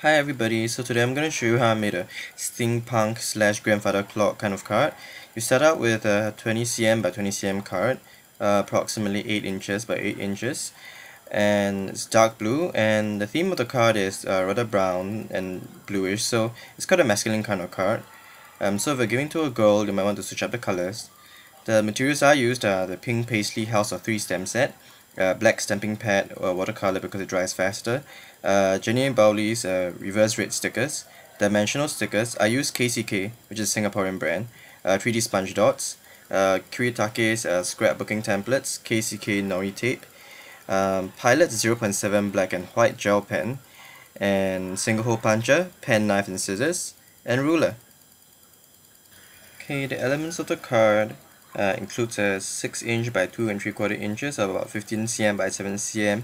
Hi everybody, so today I'm going to show you how I made a steampunk slash grandfather clock kind of card. You start out with a 20cm by 20cm card, approximately 8 inches by 8 inches, and it's dark blue, and the theme of the card is rather brown and bluish, so it's quite a masculine kind of card. So if you're giving to a girl, you might want to switch up the colors. The materials I used are the pink paisley House of 3 stamp set, black stamping pad or watercolor because it dries faster, Jenni and Bowlin's reverse red stickers, dimensional stickers. I use KCK, which is a Singaporean brand, 3D sponge dots, Kuretake's scrapbooking templates, KCK Noritape, Pilot's 0.7 black and white gel pen, and single hole puncher, pen, knife and scissors, and ruler. Okay, the elements of the card includes a 6" by 2 3/4 inches of about 15cm by 7cm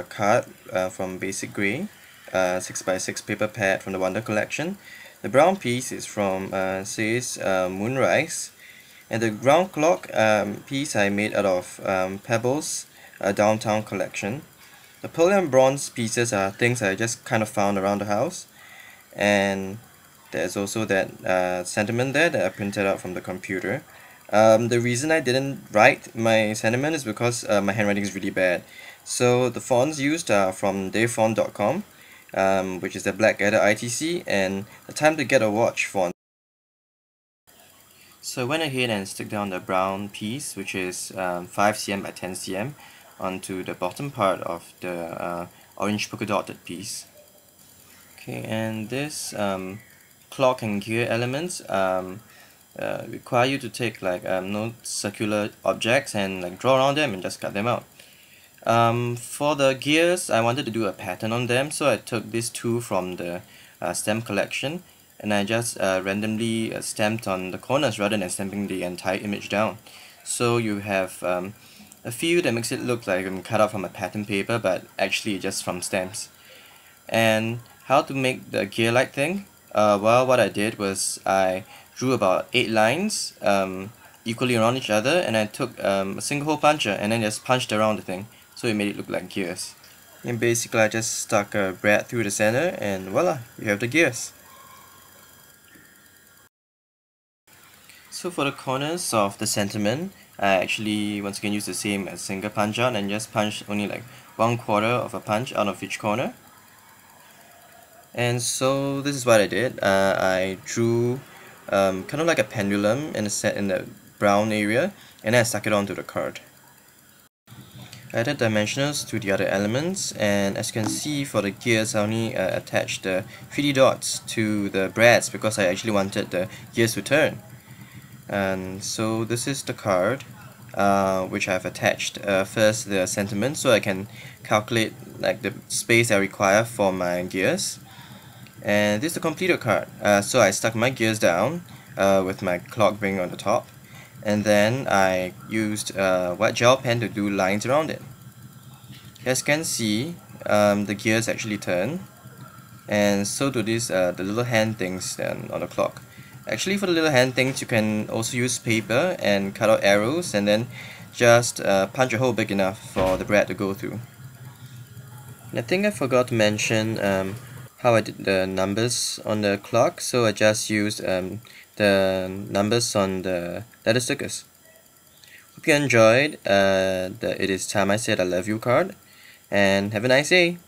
card from Basicgrey, 6x6 paper pad from the Wonder collection. The brown piece is from says Moonrise, and the ground clock piece I made out of Pebbles downtown collection. The pearl and bronze pieces are things I just kind of found around the house, and there's also that sentiment there that I printed out from the computer. The reason I didn't write my sentiment is because my handwriting is really bad. So the fonts used are from davefont.com, which is the blackadder ITC, and the Time to Get a Watch font. So I went ahead and stuck down the brown piece, which is 5cm by 10cm, onto the bottom part of the orange polka dotted piece. Okay, and this clock and gear elements require you to take like no circular objects and like draw around them and just cut them out. For the gears, I wanted to do a pattern on them, so I took these two from the stamp collection, and I just randomly stamped on the corners rather than stamping the entire image down. So you have a few that makes it look like I'm cut out from a pattern paper, but actually just from stamps. And how to make the gear light thing? Well, what I did was I drew about 8 lines equally around each other, and I took a single hole puncher and then just punched around the thing, so it made it look like gears. And basically I just stuck a brad through the center, and voila, you have the gears. So for the corners of the sentiment, I actually once again used the same as single punch out and just punched only like 1/4 of a punch out of each corner. And so this is what I did. I drew kind of like a pendulum in the brown area, and then I stuck it onto the card. I added dimensionals to the other elements, and as you can see, for the gears I only attached the 3D dots to the brads because I actually wanted the gears to turn. And so this is the card, which I've attached first the sentiment, so I can calculate like the space I require for my gears. And this is the completed card. So I stuck my gears down with my clock ring on the top, and then I used white gel pen to do lines around it. As you can see, the gears actually turn, and so do these the little hand things on the clock. Actually, for the little hand things, you can also use paper and cut out arrows, and then just punch a hole big enough for the brad to go through. And I think I forgot to mention how I did the numbers on the clock, so I just used the numbers on the letter stickers. Hope you enjoyed the It Is Time I Said I Love You card, and have a nice day!